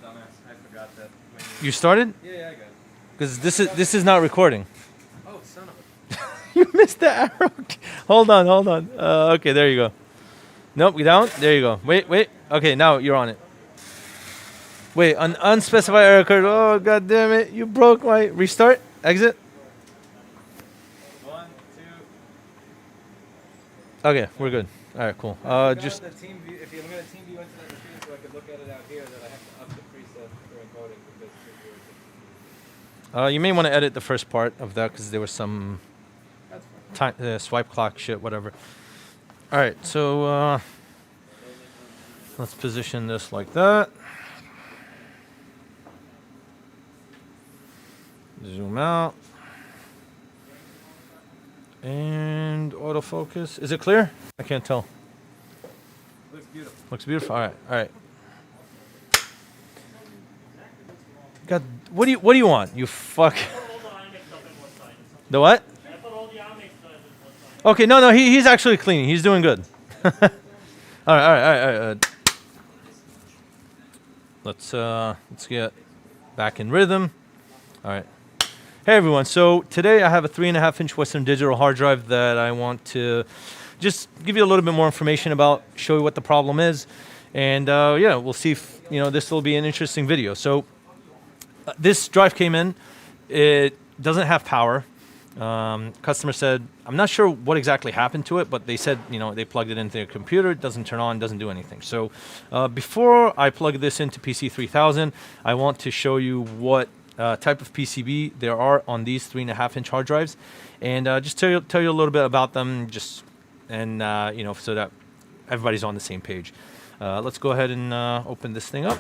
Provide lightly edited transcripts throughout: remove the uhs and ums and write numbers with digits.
dumbass. I forgot that. You started? Yeah, I got it. Because this is not recording. Oh, son of a... You missed the arrow. Hold on. Okay, there you go. Nope, down. There you go. Wait. Okay, now you're on it. Wait, an unspecified error occurred. Oh, god damn it. You broke my... Restart? Exit? 1, 2... Okay, we're good. All right, cool. Just... The team view, if you look at the team view into the machine, so I could look at it out here, that I have to up the preset for encoding because you may want to edit the first part of that because there was some time, swipe clock shit, whatever. All right, so let's position this like that. Zoom out. And autofocus. Is it clear? I can't tell. looks beautiful. Looks beautiful. All right. God, what do you want? You fuck. The what? Okay, no, he's actually cleaning. He's doing good. All right. Let's get back in rhythm. All right. Hey everyone. So today I have a 3.5-inch Western Digital hard drive that I want to just give you a little bit more information about, show you what the problem is, and yeah, we'll see if this will be an interesting video. So this drive came in. It doesn't have power. Customer said, I'm not sure what exactly happened to it, but they said, they plugged it into their computer. It doesn't turn on, doesn't do anything. So before I plug this into PC3000, I want to show you what type of PCB there are on these 3.5-inch hard drives, and just tell you a little bit about them, so that everybody's on the same page. Let's go ahead and open this thing up.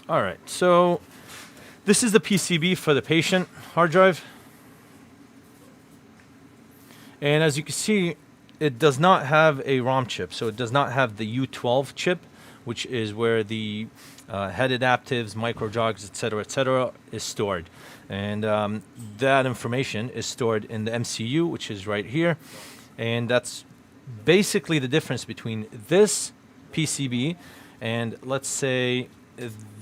All right, so this is the PCB for the patient hard drive. And as you can see, it does not have a ROM chip. So it does not have the U12 chip, which is where the head adaptives, micro jogs, etc., is stored. And that information is stored in the MCU, which is right here. And that's basically the difference between this PCB and, let's say,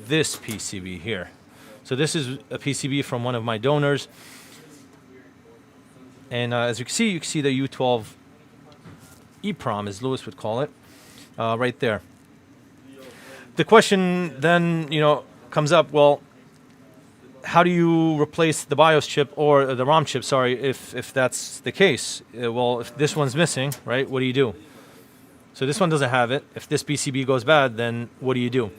this PCB here. So this is a PCB from one of my donors, and as you can see the U12 EEPROM, as Louis would call it, right there. The question then comes up, well, how do you replace the BIOS chip or the ROM chip, sorry, if that's the case? Well, if this one's missing, right, what do you do? So this one doesn't have it. If this PCB goes bad, then what do you do?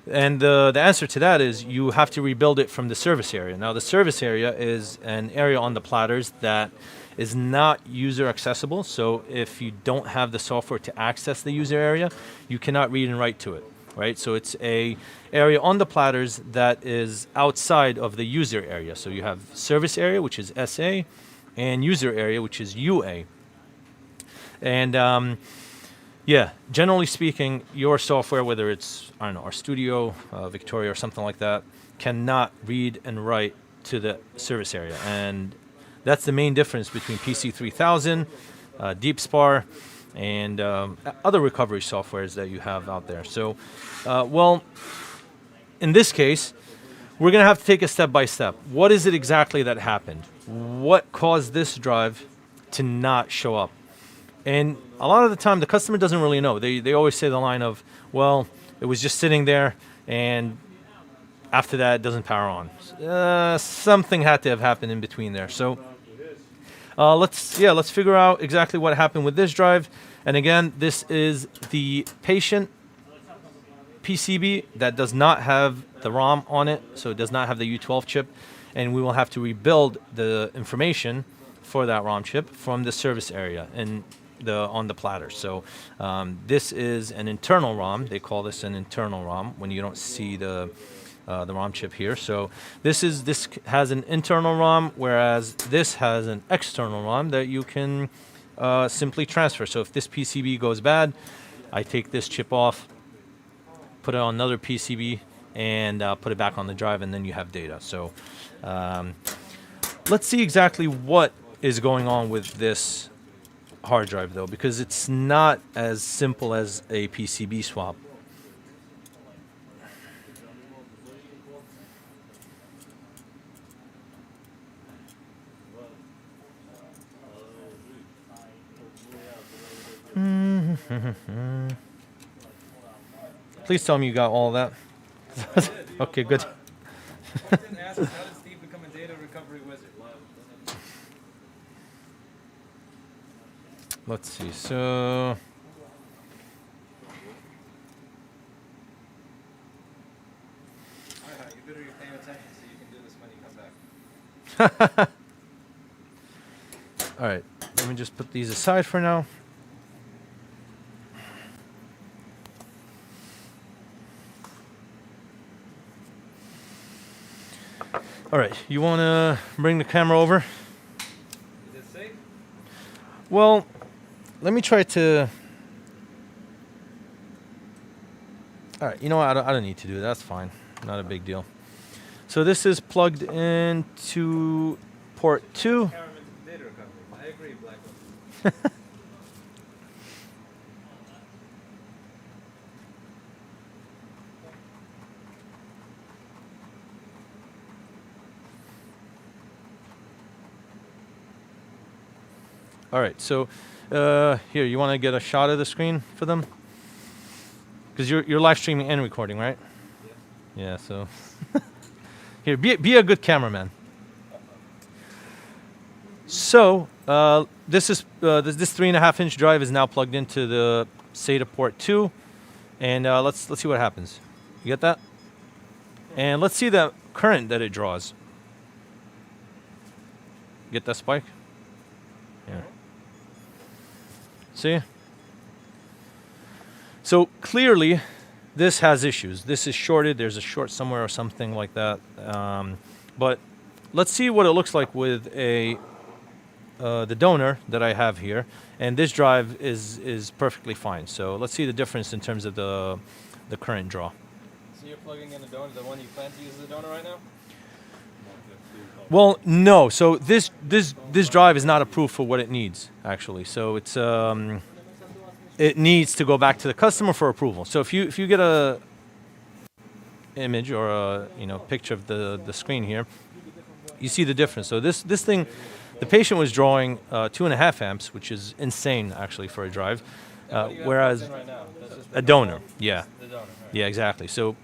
And the answer to that is you have to rebuild it from the service area. Now, the service area is an area on the platters that is not user accessible. So if you don't have the software to access the user area, you cannot read and write to it, right? So it's a area on the platters that is outside of the user area. So you have service area, which is SA, and user area, which is UA. And yeah, generally speaking, your software, whether it's, I don't know, RStudio, Victoria, or something like that, cannot read and write to the service area. And that's the main difference between PC3000, DeepSpar, and other recovery softwares that you have out there. So, well, in this case, we're going to have to take it step by step. What is it exactly that happened? What caused this drive to not show up? And a lot of the time, the customer doesn't really know. They always say the line of, well, it was just sitting there, and after that, it doesn't power on. Something had to have happened in between there. So let's figure out exactly what happened with this drive. And again, this is the patient PCB that does not have the ROM on it, so it does not have the U12 chip, and we will have to rebuild the information for that ROM chip from the service area and on the platter. So this is an internal ROM. They call this an internal ROM when you don't see the ROM chip here. So this has an internal ROM, whereas this has an external ROM that you can simply transfer. So if this PCB goes bad, I take this chip off, put it on another PCB, and put it back on the drive, and then you have data. So let's see exactly what is going on with this hard drive, though, because it's not as simple as a PCB swap. Please tell me you got all that. Okay, good. How did Steve become a data recovery wizard? Let's see. So You better be paying attention so you can do this when you come back. all right, let me just put these aside for now. All right, you want to bring the camera over? Is it safe? Well, let me try to... All right, you know what? I don't need to do that. That's fine. Not a big deal. So this is plugged into port 2. Data recovery. I agree, Black. All right, so here, you want to get a shot of the screen for them? Because you're live streaming and recording, right? Yeah. Yeah, so... Here, be a good cameraman. So, this 3.5-inch drive is now plugged into the SATA port 2. And let's see what happens. You get that? And let's see the current that it draws. Get that spike? Yeah. See? So clearly, this has issues. This is shorted. There's a short somewhere or something like that. But let's see what it looks like with the donor that I have here. And this drive is perfectly fine. So let's see the difference in terms of the current draw. So you're plugging in the donor, the one you plan to use as a donor right now? Well, no. So this drive is not approved for what it needs, actually. So it's it needs to go back to the customer for approval. So if you get a image or a picture of the screen here, you see the difference. So this thing, the patient was drawing 2.5 amps, which is insane actually for a drive, whereas Right now. a donor, yeah, The donor, right. yeah, exactly. So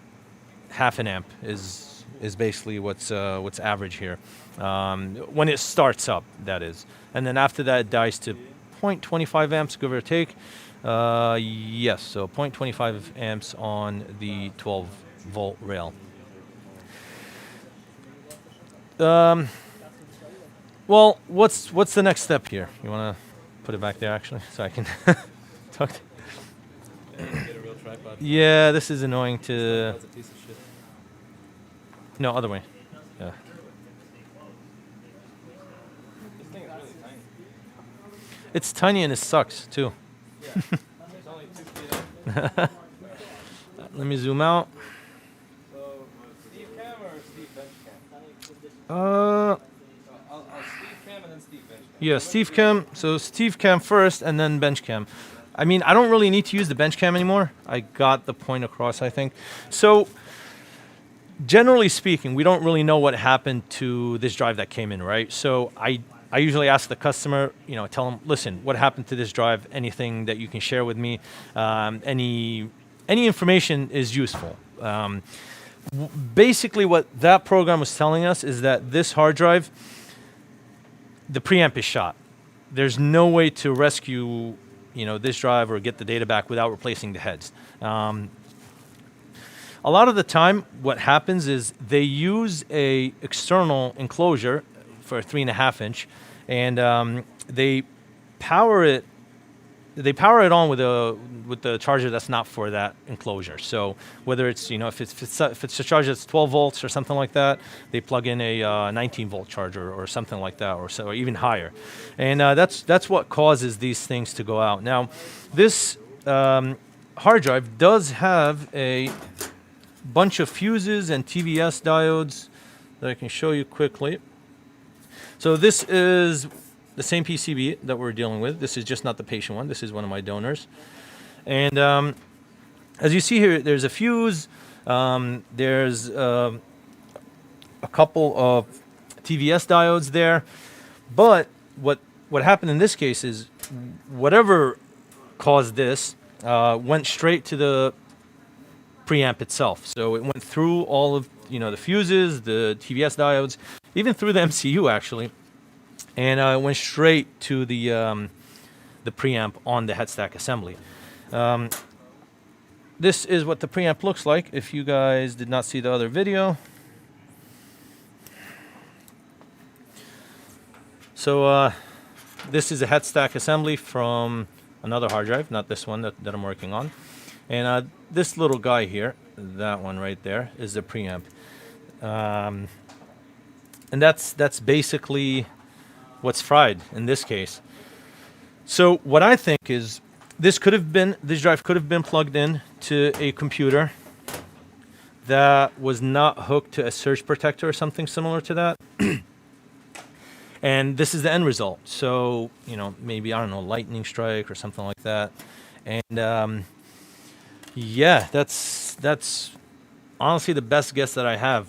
half an amp is basically what's average here when it starts up, that is, and then after that it dies to 0.25 amps, give or take. Yes, so 0.25 amps on the 12 volt rail. Well, what's the next step here? You want to put it back there actually, so I can talk. Get a real tripod. Yeah, this is annoying to. That's a piece of shit. No, other way. Yeah. This thing is really tiny. It's tiny and it sucks too. Yeah. There's only 2 feet up. Let me zoom out. So, Steve Cam or Steve Bench Cam? Uh, I'll Steve Cam and then Steve Bench Cam. yeah, Steve Cam. So Steve Cam first and then Bench Cam. I mean, I don't really need to use the Bench Cam anymore. I got the point across, I think. So, generally speaking, we don't really know what happened to this drive that came in, right? So I usually ask the customer, tell them, listen, what happened to this drive? Anything that you can share with me? Any information is useful. Basically, what that program was telling us is that this hard drive, the preamp is shot. There's no way to rescue, this drive or get the data back without replacing the heads. A lot of the time, what happens is they use a external enclosure for a 3.5-inch, and they power it. They power it on with the charger that's not for that enclosure. So whether it's if it's a charger that's 12 volts or something like that, they plug in a 19 volt charger or something like that, or even higher, and that's what causes these things to go out. Now, this hard drive does have a bunch of fuses and TVS diodes that I can show you quickly. So this is the same PCB that we're dealing with. This is just not the patient one. This is one of my donors. And as you see here, there's a fuse. There's a couple of TVS diodes there. But what happened in this case is whatever caused this went straight to the preamp itself. So it went through all of the fuses, the TVS diodes, even through the MCU actually, and it went straight to the preamp on the head stack assembly. This is what the preamp looks like. If you guys did not see the other video, so this is a head stack assembly from another hard drive, not this one that I'm working on. And this little guy here, that one right there, is the preamp. And that's basically what's fried in this case. So what I think is this drive could have been plugged in to a computer that was not hooked to a surge protector or something similar to that. And this is the end result. So, maybe, I don't know, lightning strike or something like that. And yeah, that's honestly the best guess that I have.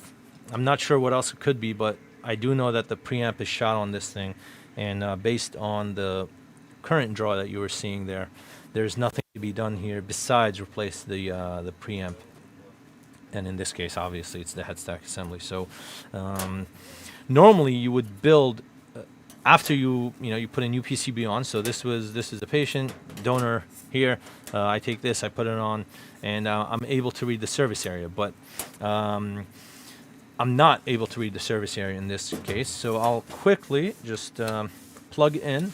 I'm not sure what else it could be, but I do know that the preamp is shot on this thing. And based on the current draw that you were seeing there, there's nothing to be done here besides replace the preamp. And in this case, obviously, it's the head stack assembly. So normally you would build after you put a new PCB on. So this is the patient donor here. I take this, I put it on, and I'm able to read the service area. But I'm not able to read the service area in this case. So I'll quickly just plug in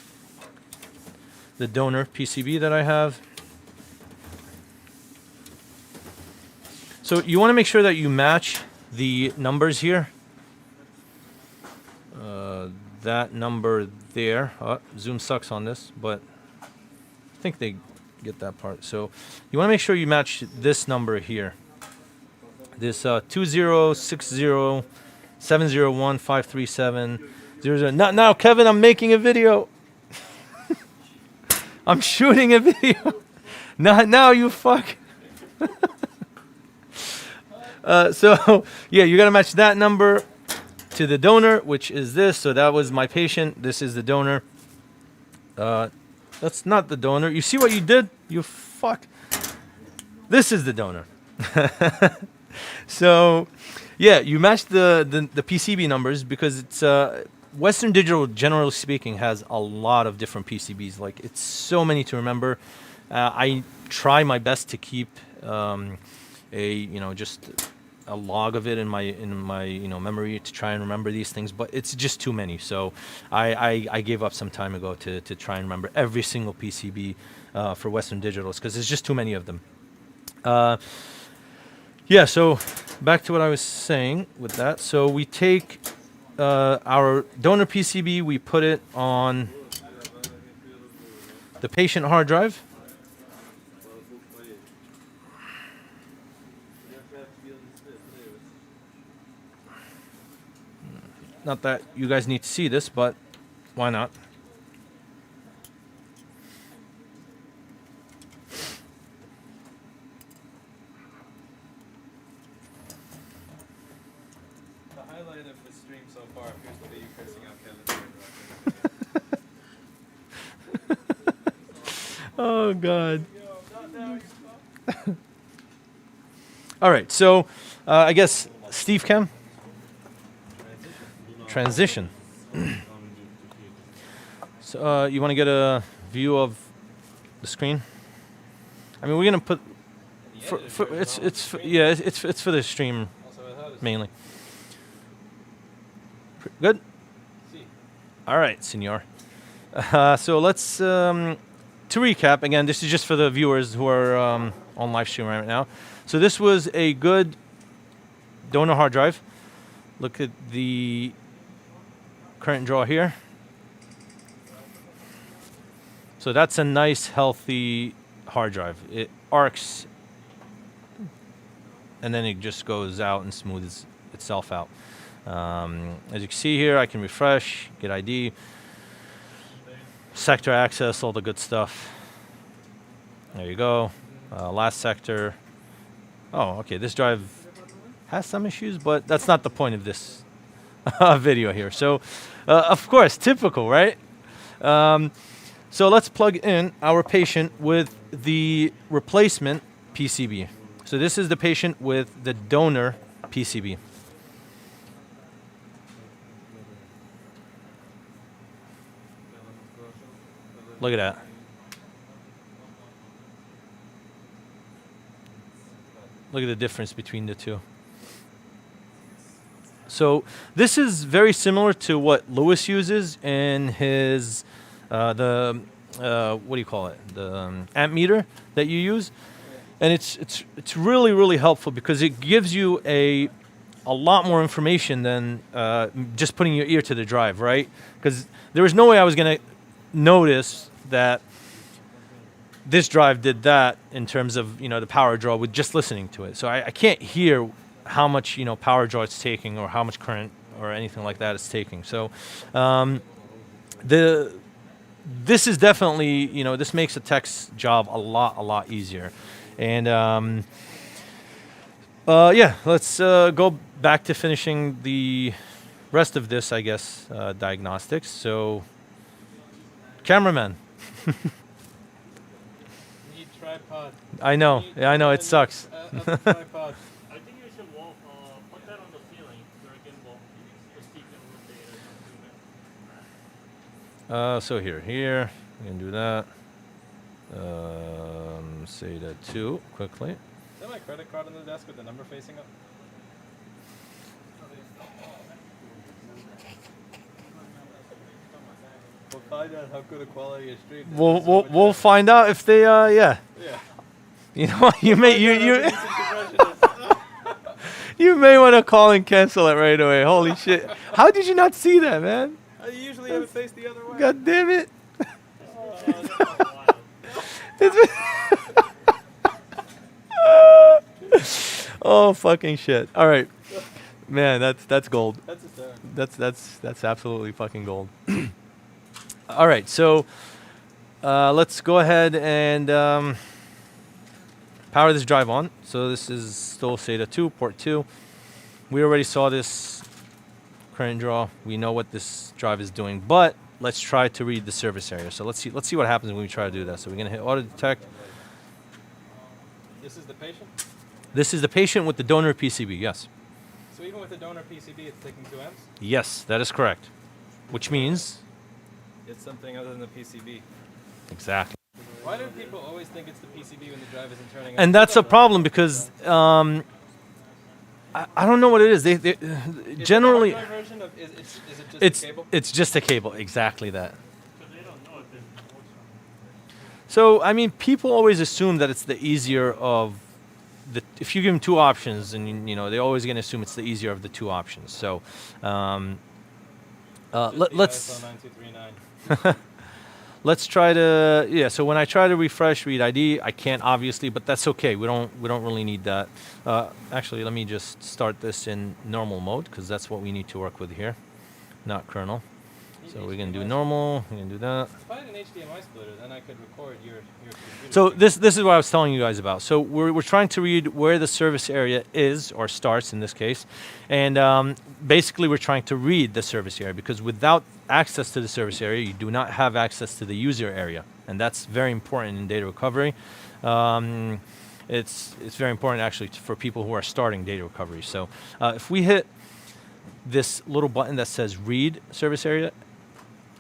the donor PCB that I have. So you want to make sure that you match the numbers here. That number there. Zoom sucks on this, but I think they get that part. So you want to make sure you match this number here. This 206070153700. Not now, Kevin. I'm making a video. I'm shooting a video. Not now, you fuck. So yeah, you gotta match that number to the donor, which is this. So that was my patient. This is the donor. That's not the donor. You see what you did? You fuck. This is the donor. So yeah, you match the PCB numbers because it's Western Digital, generally speaking, has a lot of different PCBs. Like, it's so many to remember. I try my best to keep just a log of it in my memory to try and remember these things, but it's just too many. So I gave up some time ago to try and remember every single PCB for Western Digitals because there's just too many of them. Yeah, so back to what I was saying with that. So we take our donor PCB, we put it on the patient hard drive. Not that you guys need to see this, but why not? The highlight of the stream so far appears to be you cursing out Kevin. Oh, God. All right, so I guess Steve Cam. Transition. So you want to get a view of the screen? I mean, we're gonna put. It's for the stream mainly. Good. All right, senor. So let's to recap again. This is just for the viewers who are on live stream right now. So this was a good donor hard drive. Look at the current draw here. So that's a nice, healthy hard drive. It arcs, and then it just goes out and smooths itself out. As you can see here, I can refresh, get ID, sector access, all the good stuff. There you go. Last sector. Oh, okay. This drive has some issues, but that's not the point of this video here. So, of course, typical, right? So let's plug in our patient with the replacement PCB. So this is the patient with the donor PCB. Look at that. Look at the difference between the two. So this is very similar to what Louis uses in his what do you call it? The amp meter that you use, and it's really helpful because it gives you a lot more information than just putting your ear to the drive, right? Because there was no way I was gonna notice that this drive did that in terms of the power draw with just listening to it. So I can't hear how much power draw it's taking or how much current or anything like that it's taking. So this is definitely this makes a tech's job a lot easier. And yeah, let's go back to finishing the rest of this, I guess, diagnostics. So cameraman. Need tripod. I know. Yeah, I know. It sucks. Tripod. I think you should put that on the ceiling so it can the stick can rotate. So here, we can do that. Say that too quickly. Is that my credit card on the desk with the number facing up? We'll find out how good a quality a stream is. We'll find out if they yeah. Yeah. You may you may want to call and cancel it right away. Holy shit! How did you not see that, man? I usually have it faced the other way. God damn it! Oh fucking shit! All right, man, that's gold. That's a start. That's absolutely fucking gold. All right, so let's go ahead and power this drive on. So this is still SATA 2, port 2. We already saw this current draw. We know what this drive is doing, but let's try to read the service area. So let's see what happens when we try to do that. So we're gonna hit auto detect. This is the patient? This is the patient with the donor PCB, yes. So even with the donor PCB, it's taking 2 amps? Yes, that is correct. Which means It's something other than the PCB. exactly. Why do people always think it's the PCB when the drive isn't turning on? And that's a problem because I don't know what it is. They Is generally the hard drive version of, is it just a cable? it's just a cable, exactly that. Because they don't know if it works. So I mean, people always assume that it's the easier of the. If you give them 2 options, and they're always going to assume it's the easier of the 2 options. So let's. ISO 9239. Let's try to So when I try to refresh read ID, I can't obviously, but that's okay. We don't really need that. Actually, let me just start this in normal mode because that's what we need to work with here, not kernel. So we can do normal. We can do that. If I had an HDMI splitter, then I could record your computer. So this is what I was telling you guys about. So we're trying to read where the service area is or starts in this case, and basically we're trying to read the service area because without access to the service area, you do not have access to the user area, and that's very important in data recovery. It's very important actually for people who are starting data recovery. So if we hit this little button that says read service area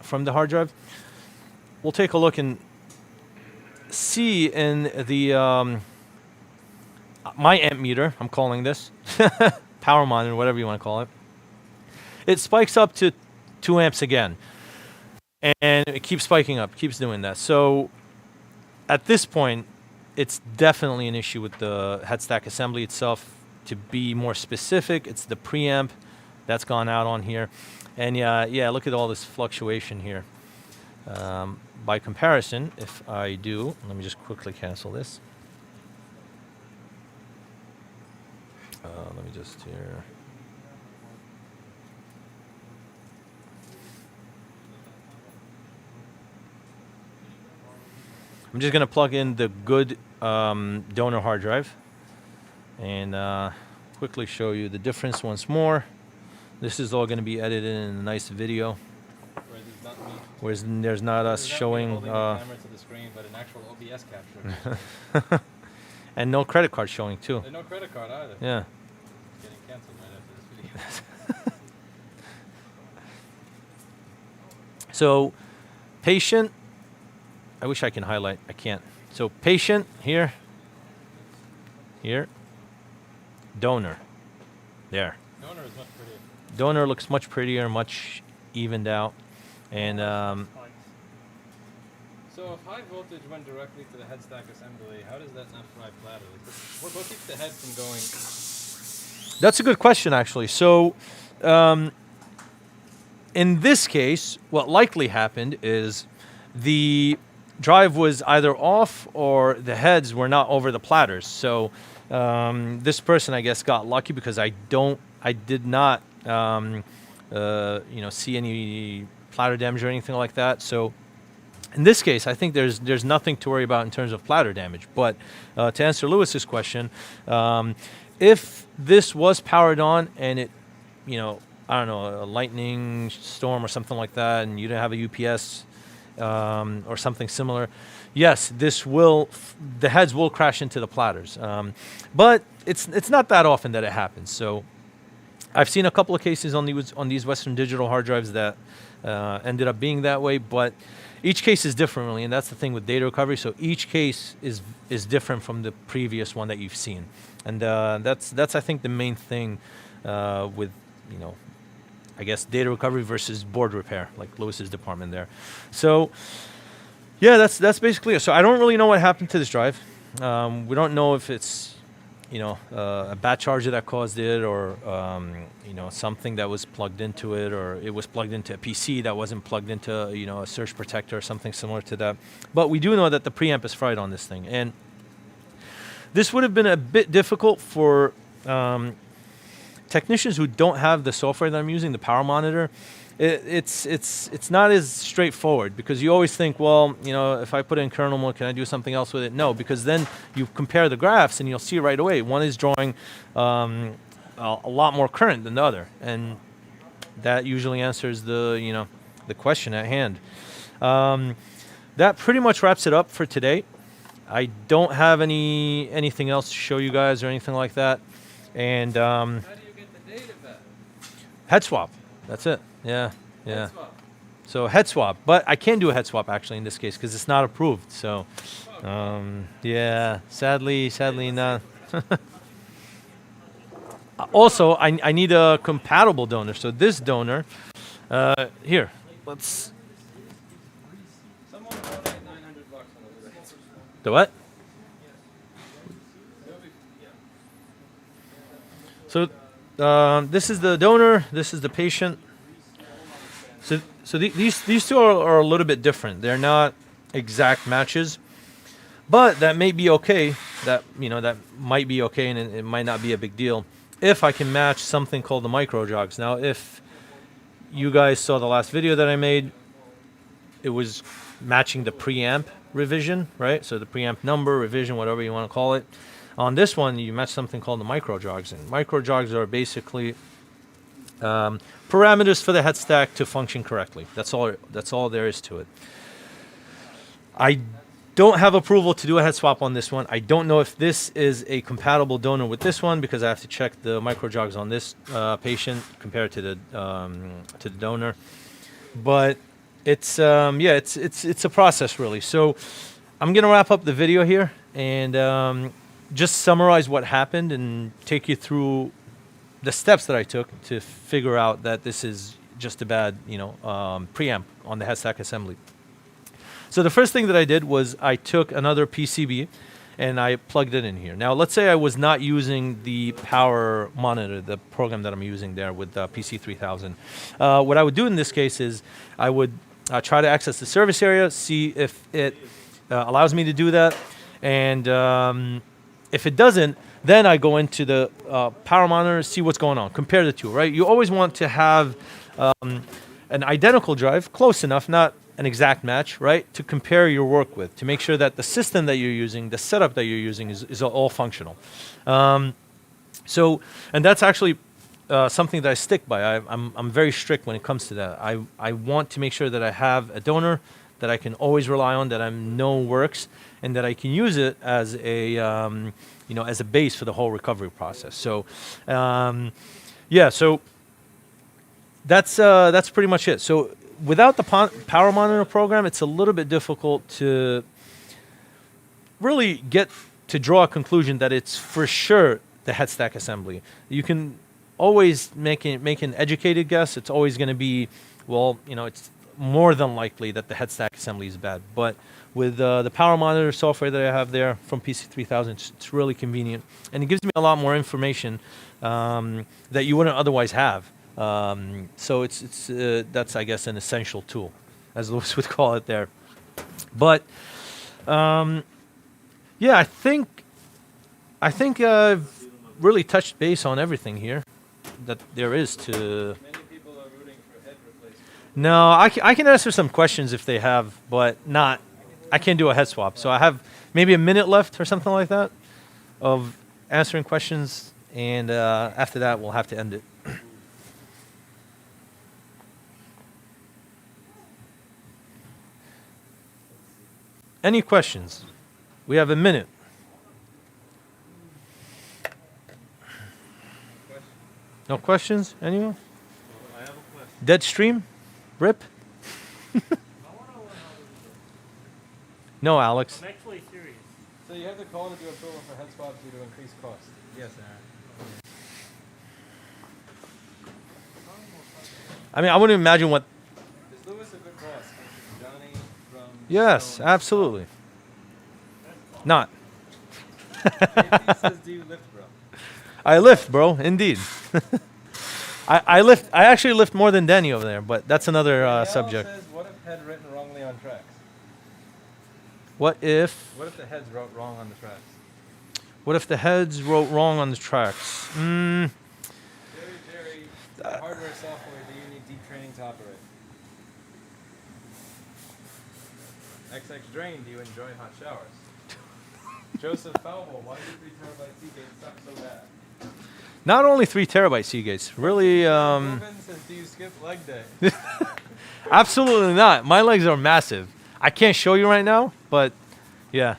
from the hard drive, we'll take a look and see in the my amp meter, I'm calling this power monitor, whatever you want to call it, it spikes up to 2 amps again, and it keeps spiking up, keeps doing that. So at this point, it's definitely an issue with the head stack assembly itself. To be more specific, it's the preamp that's gone out on here. And yeah, look at all this fluctuation here. by comparison, if I do, let me just quickly cancel this. Let me just here. I'm just going to plug in the good donor hard drive and quickly show you the difference once more. This is all going to be edited in a nice video. Whereas there's not us showing holding the camera to the screen, but an actual OBS capture. and no credit card showing too. And no credit card either. Yeah. It's getting canceled right after this video. So, patient. I wish I can highlight. I can't. So patient here. Here. Donor. There. Donor is much prettier. Donor looks much prettier, much evened out. And so if high voltage went directly to the head stack assembly, how does that not fry Platter? What keeps the head from going? that's a good question, actually. So in this case, what likely happened is the drive was either off or the heads were not over the platters. So this person, I guess, got lucky because I did not, see any platter damage or anything like that. So in this case, I think there's nothing to worry about in terms of platter damage. But to answer Lewis's question, if this was powered on and it, I don't know, a lightning storm or something like that, and you didn't have a UPS or something similar, yes, the heads will crash into the platters. But it's not that often that it happens. So I've seen a couple of cases on these Western Digital hard drives that ended up being that way, but each case is different, really, and that's the thing with data recovery. So each case is different from the previous one that you've seen, and that's I think the main thing with I guess data recovery versus board repair, like Lewis's department there. So yeah, that's basically it. So I don't really know what happened to this drive. We don't know if it's a bat charger that caused it, or something that was plugged into it, or it was plugged into a PC that wasn't plugged into a surge protector or something similar to that. But we do know that the preamp is fried on this thing, and this would have been a bit difficult for technicians who don't have the software that I'm using, the power monitor. It's not as straightforward, because you always think, well, if I put it in kernel mode, can I do something else with it? No, because then you compare the graphs and you'll see right away one is drawing a lot more current than the other, and that usually answers the question at hand. That pretty much wraps it up for today. I don't have anything else to show you guys or anything like that, and How do you get the data back? head swap. That's it. Yeah. Head swap. So head swap, but I can't do a head swap actually in this case because it's not approved. So, yeah, sadly not. Also, I need a compatible donor. So this donor, here, let's. Someone donate $900 on the The what? So this is the donor. This is the patient. So these two are a little bit different. They're not exact matches, but that may be okay. That might be okay, and it might not be a big deal if I can match something called the micro jogs. Now, if you guys saw the last video that I made, it was matching the preamp revision, right? So the preamp number, revision, whatever you want to call it. On this one, you match something called the micro jogs, and micro jogs are basically parameters for the head stack to function correctly. That's all there is to it. I don't have approval to do a head swap on this one. I don't know if this is a compatible donor with this one, because I have to check the micro jogs on this patient compared to the donor. But it's it's a process, really. So I'm gonna wrap up the video here and just summarize what happened and take you through the steps that I took to figure out that this is just a bad, preamp on the head stack assembly. So the first thing that I did was I took another PCB and I plugged it in here. Now, let's say I was not using the power monitor, the program that I'm using there with PC3000. What I would do in this case is I would try to access the service area, see if it allows me to do that. And if it doesn't, then I go into the power monitor, see what's going on, compare the two, right? You always want to have an identical drive, close enough, not an exact match, right, to compare your work with, to make sure that the system that you're using, the setup that you're using is all functional. So, and that's actually something that I stick by. I'm very strict when it comes to that. I want to make sure that I have a donor that I can always rely on, that I know works, and that I can use it as a as a base for the whole recovery process. So, yeah, so that's pretty much it. So without the power monitor program, it's a little bit difficult to really get to draw a conclusion that it's for sure the head stack assembly. You can always make an educated guess. It's always going to be, well, it's more than likely that the head stack assembly is bad. But with the power monitor software that I have there from PC3000, it's really convenient, and it gives me a lot more information that you wouldn't otherwise have. So that's, I guess, an essential tool, as Louis would call it there. But yeah, I think I've really touched base on everything here that there is to. Many people are rooting for head replacement. No, I can answer some questions if they have, but not. I can't do a head swap. So I have maybe a minute left or something like that of answering questions, and after that we'll have to end it. Any questions? We have a minute. No questions? Anyone? I have a question. Dead stream? Rip? No, Alex. I'm actually serious. So you have the call to do approval for head swaps due to increased cost. Yes, Aaron. I mean, I wouldn't imagine what. Is Louis a good boss? Johnny from. Yes, Zcoin. absolutely. Not. JP says, do you lift, bro? I lift, bro. Indeed. I lift. I actually lift more than Danny over there, but that's another Danielle subject. says, what if head written wrongly on tracks? What if? What if the heads wrote wrong on the tracks? What if the heads wrote wrong on the tracks? Jerry, hardware, software, do you need deep training to operate? XX Drain, do you enjoy hot showers? Joseph Falwell, why do 3 terabyte Seagates suck so bad? Not only 3 terabyte Seagates, really. Ruben says, do you skip leg day? Absolutely not. My legs are massive. I can't show you right now, but yeah.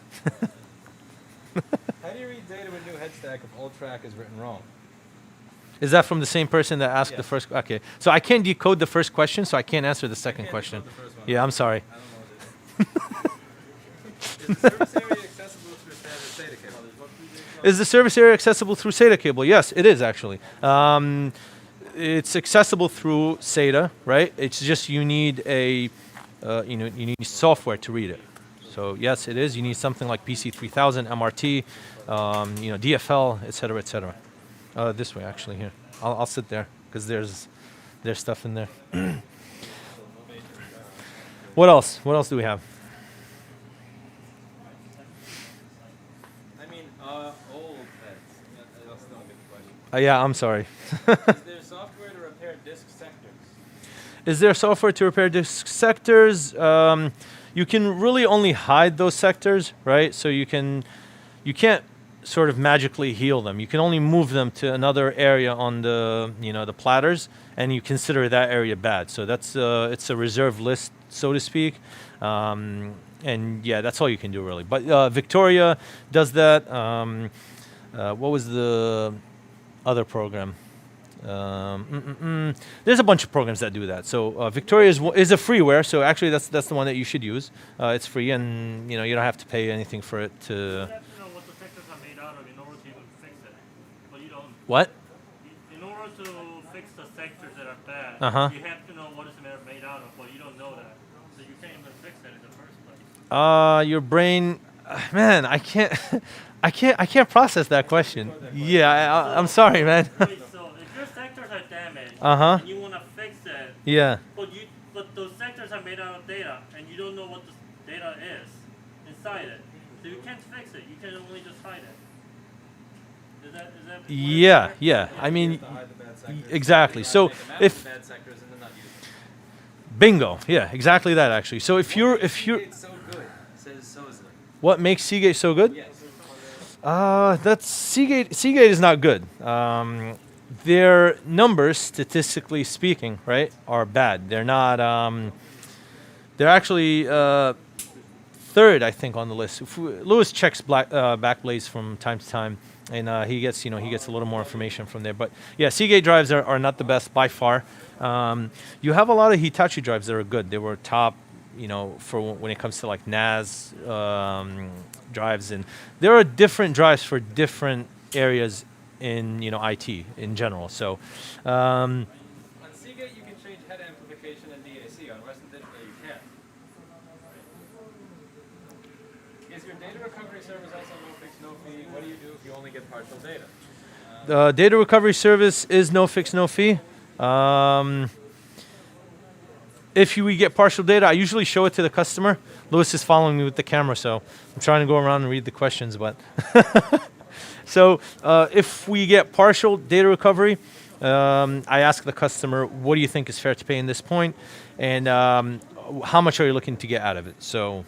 How do you read data with new head stack if old track is written wrong? Is that from the same person that asked the Yes. first? Okay, so I can't decode the first question, so I can't answer the second Can't question. decode the first one. Yeah, I'm sorry. I don't know what it is. Is the service area accessible through standard SATA cable? Is the service area accessible through SATA cable? Yes, it is actually. It's accessible through SATA, right? It's just you need a, you need software to read it. So yes, it is. You need something like PC3000, MRT, DFL, etc., etc. This way, actually, here. I'll sit there because there's stuff in there. What else? What else do we have? I mean, old heads. That's not a good question. Yeah, I'm sorry. Is there software to repair disk sectors? Is there software to repair disk sectors? You can really only hide those sectors, right? So you can't sort of magically heal them. You can only move them to another area on the the platters, and you consider that area bad. So that's it's a reserve list, so to speak. And yeah, that's all you can do really. But Victoria does that. What was the other program? There's a bunch of programs that do that. So Victoria is a freeware. So actually, that's the one that you should use. It's free, and you don't have to pay anything for it to. You have to know what the sectors are made out of in order to even fix it. But you don't. What? In order to fix the sectors that are bad, Uh-huh. you have to know what it's made out of, but you don't know that. So you can't even fix it in the first place. Your brain, man, I can't process that question. Yeah, I'm sorry, man. Okay, so if your sectors are damaged Uh-huh. and you want to fix it, Yeah. but those sectors drivers are made out of data, and you don't know what the data is inside it. So you can't fix it. You can only just hide it. Is that Yeah, yeah. I mean, exactly. So if bad sectors and then not use them. bingo, yeah, exactly that actually. So if you're Seagate's so good, says Sosley. what makes Seagate so good? Yes. That's Seagate. Seagate is not good. Their numbers, statistically speaking, right, are bad. They're not. They're actually third, I think, on the list. Louis checks Backblaze from time to time, and he gets a little more information from there. But yeah, Seagate drives are not the best by far. You have a lot of Hitachi drives that are good. They were top, for when it comes to like NAS drives, and there are different drives for different areas in IT in general. So On Seagate, you can change head amplification and DAC. On Western Digital, you can't. Is your data recovery service also no fix, no fee? What do you do if you only get partial data? data recovery service is no fix, no fee. If we get partial data, I usually show it to the customer. Louis is following me with the camera, so I'm trying to go around and read the questions. But so if we get partial data recovery, I ask the customer, what do you think is fair to pay in this point? And how much are you looking to get out of it? So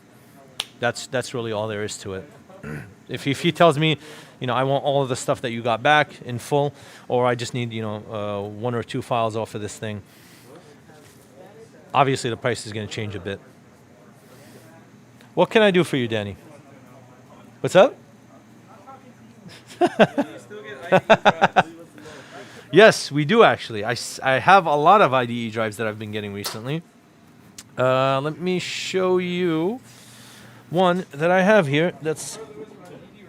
that's really all there is to it. If he tells me, I want all of the stuff that you got back in full, or I just need, one or two files off of this thing, obviously the price is going to change a bit. What can I do for you, Danny? What's up? Yes, we do actually. I have a lot of IDE drives that I've been getting recently. Let me show you one that I have here. That's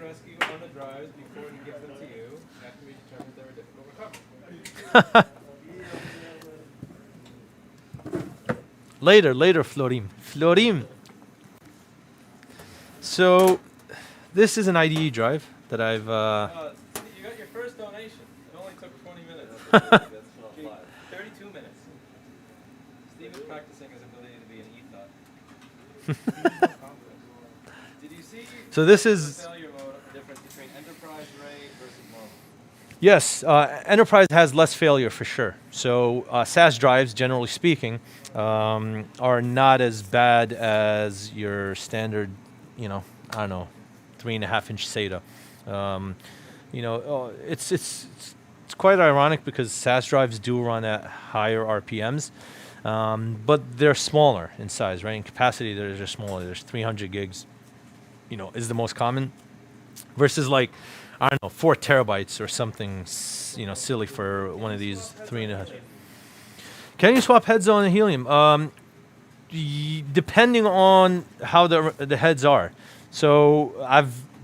rescue on the drives before he gives them to you after we determine they're a difficult recovery. Later, Florim. So, this is an IDE drive that I've. You got your first donation. It only took 20 minutes. 32 minutes. Steve is practicing his ability to be an e-thought. Did you see? So this is. The failure mode difference between enterprise rate versus normal? Yes, enterprise has less failure for sure. So SAS drives, generally speaking, are not as bad as your standard, 3.5-inch SATA. It's quite ironic because SAS drives do run at higher RPMs, but they're smaller in size, right? In capacity, they're just smaller. There's 300 gigs, is the most common, versus 4 terabytes or something, silly for one of these 3.5. Can you swap heads on a helium? Depending on how the heads are. So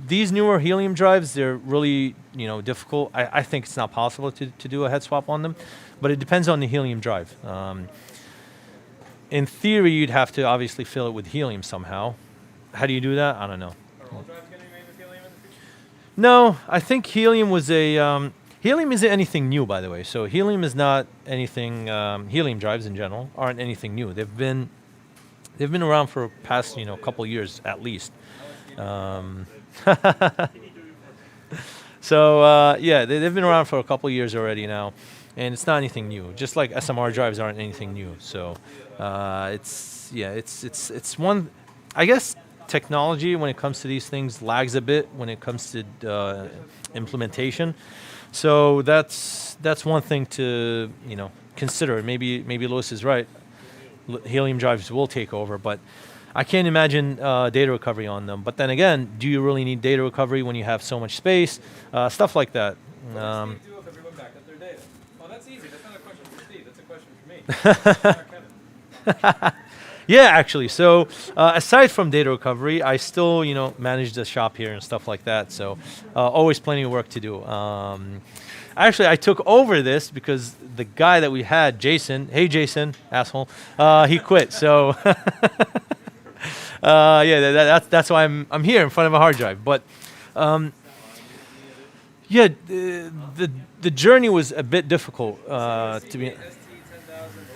these newer helium drives, they're really difficult. I think it's not possible to do a head swap on them, but it depends on the helium drive. In theory, you'd have to obviously fill it with helium somehow. How do you do that? I don't know. Are all drives going to be made with helium in the future? No, I think helium was a helium isn't anything new, by the way. So helium is not anything. Helium drives in general aren't anything new. They've been around for past couple years at least. So they've been around for a couple years already now, and it's not anything new. Just like SMR drives aren't anything new. So it's one. I guess technology when it comes to these things lags a bit when it comes to implementation. So that's one thing to consider. Maybe Louis is right. Helium drives will take over, but I can't imagine data recovery on them. But then again, do you really need data recovery when you have so much space? Stuff like that. What does Steve do if everyone backed up their data? Well, that's easy. That's not a question for Steve. That's a question for me. Kevin. Yeah, actually. So aside from data recovery, I still manage the shop here and stuff like that. So always plenty of work to do. Actually, I took over this because the guy that we had, Jason, hey Jason, asshole, he quit. So that's why I'm here in front of a hard drive. But the journey was a bit difficult to be. ST 10,000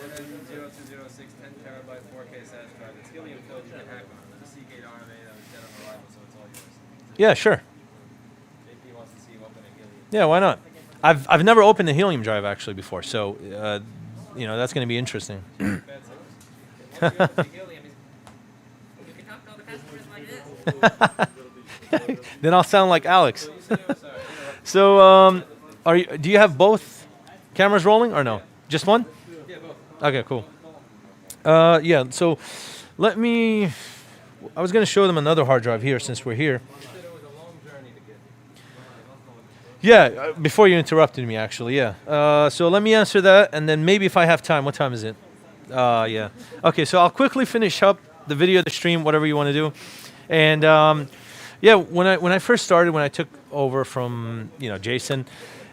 0206 10 terabyte 4K Yeah, sure. JP wants to see you open a helium. Yeah, why not? I've never opened a helium drive actually before, so you know, that's going to be interesting. Bad service. Once you open the helium, you can talk to all the customers like this. Then I'll sound like Alex. So you said it was, sorry, So, do you have both cameras rolling or no? Just one? yeah, both. Okay, cool. Yeah, so let me, I was going to show them another hard drive here since we're here. You said it was a long journey to get. Yeah, before you interrupted me, actually, yeah. So let me answer that, and then maybe if I have time, what time is it? Yeah. Okay, so I'll quickly finish up the video, the stream, whatever you want to do. And yeah, when I first started, when I took over from Jason,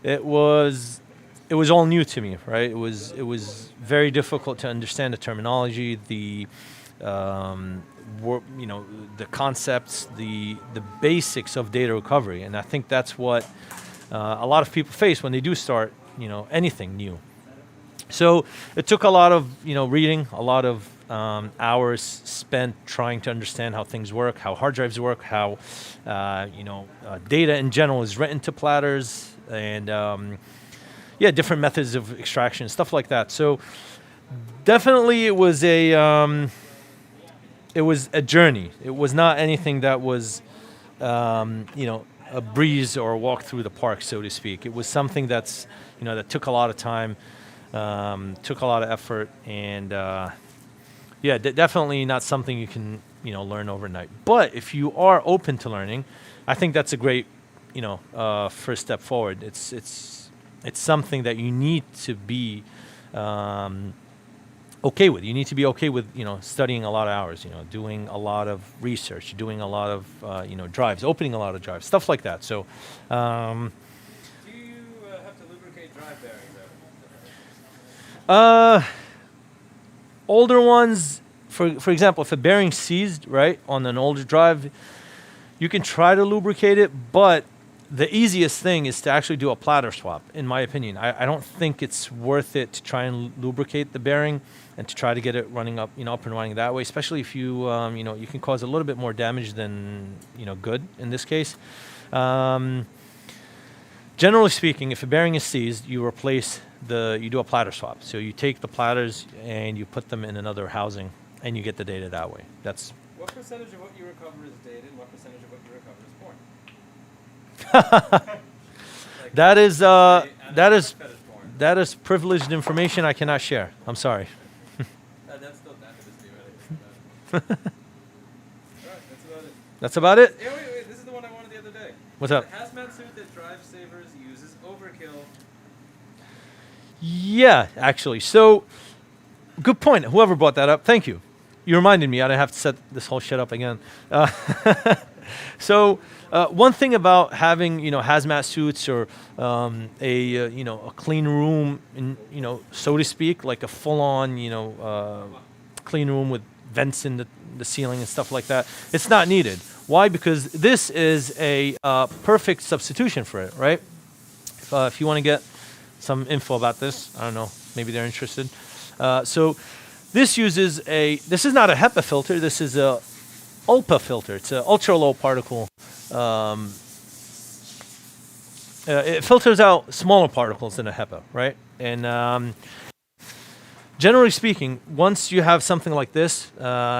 it was all new to me, right? It was very difficult to understand the terminology, the the concepts, the basics of data recovery, and I think that's what a lot of people face when they do start anything new. So it took a lot of reading, a lot of hours spent trying to understand how things work, how hard drives work, how data in general is written to platters, and yeah, different methods of extraction, stuff like that. So definitely it was a journey. It was not anything that was a breeze or a walk through the park, so to speak. It was something that's that took a lot of time, took a lot of effort, and yeah, definitely not something you can learn overnight. But if you are open to learning, I think that's a great first step forward. It's something that you need to be okay with. You need to be okay with studying a lot of hours, doing a lot of research, doing a lot of drives, opening a lot of drives, stuff like that. So Do you have to lubricate drive bearings ever? older ones, for example, if a bearing's seized, right, on an older drive, you can try to lubricate it, but the easiest thing is to actually do a platter swap, in my opinion. I don't think it's worth it to try and lubricate the bearing and to try to get it running up, up and running that way, especially if you, you can cause a little bit more damage than, good in this case. Generally speaking, if a bearing is seized, you do a platter swap. So you take the platters and you put them in another housing and you get the data that way. That's What percentage of what you recover is data and what percentage of what you recover is porn? that is privileged information I cannot share. I'm sorry. That's still data to be ready. Alright, that's about it. That's about it? Yeah, wait, this is the one I wanted the other day. What's up? The hazmat suit that Drive Savers uses overkill. Yeah, actually. So, good point. Whoever brought that up, thank you. You reminded me. I didn't have to set this whole shit up again. So, one thing about having hazmat suits or a clean room, so to speak, like a full-on clean room with vents in the ceiling and stuff like that, it's not needed. Why? Because this is a perfect substitution for it, right? If you want to get some info about this, I don't know, maybe they're interested. So this is not a HEPA filter, this is a ULPA filter. It's an ultra low particle. It filters out smaller particles than a HEPA, right? And generally speaking, once you have something like this,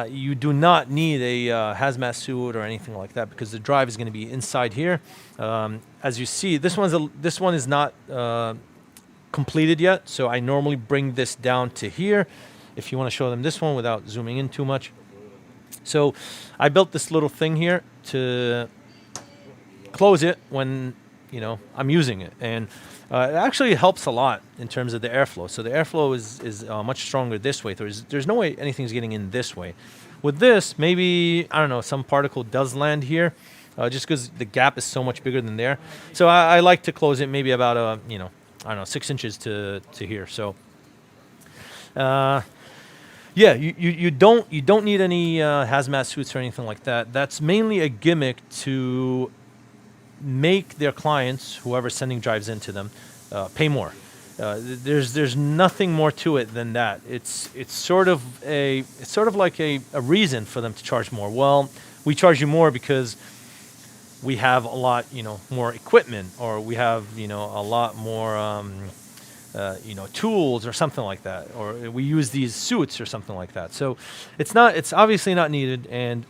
you do not need a hazmat suit or anything like that because the drive is going to be inside here. As you see, this one is not completed yet, so I normally bring this down to here. If you want to show them this one without zooming in too much. So I built this little thing here to close it when I'm using it, and it actually helps a lot in terms of the airflow. So the airflow is much stronger this way. There's no way anything's getting in this way. With this, maybe I don't know, some particle does land here, just because the gap is so much bigger than there. So I like to close it maybe about I don't know, 6 inches to here. So. Yeah, you don't need any hazmat suits or anything like that. That's mainly a gimmick to make their clients, whoever's sending drives into them, pay more. There's nothing more to it than that. It's sort of like a reason for them to charge more. Well, we charge you more because we have a lot, more equipment, or we have, a lot more, tools or something like that, or we use these suits or something like that. So it's obviously not needed, and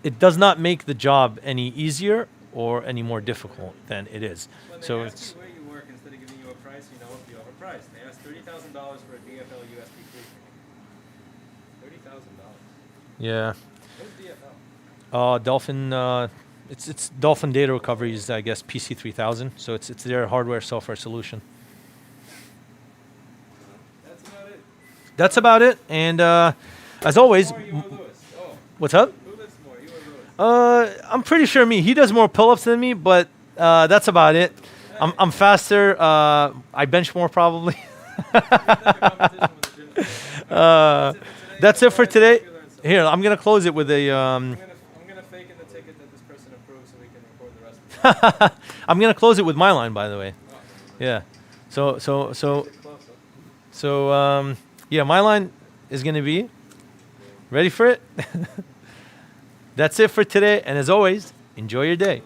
it does not make the job any easier or any more difficult than it is. When they So ask it's you where you work, instead of giving you a price, you know overpriced. They asked $30,000 for a DFL USB cleaner. $30,000. yeah. What's DFL? Dolphin. It's Dolphin Data Recovery's, I guess, PC3000. So it's their hardware software solution. That's about it. That's about it. And as always, Or you or Louis? Oh, what's up? who lifts more, you or Louis? I'm pretty sure me. He does more pull-ups than me, but that's about it. I'm faster. I bench more probably. That's it for today. Here, I'm gonna close it with a. I'm gonna fake in the ticket that this person approved so we can record the rest of it. I'm gonna close it with my line, by the way. Oh, Yeah. So sit close, huh? yeah, my line is gonna be. Ready for it? That's it for today, and as always, enjoy your day.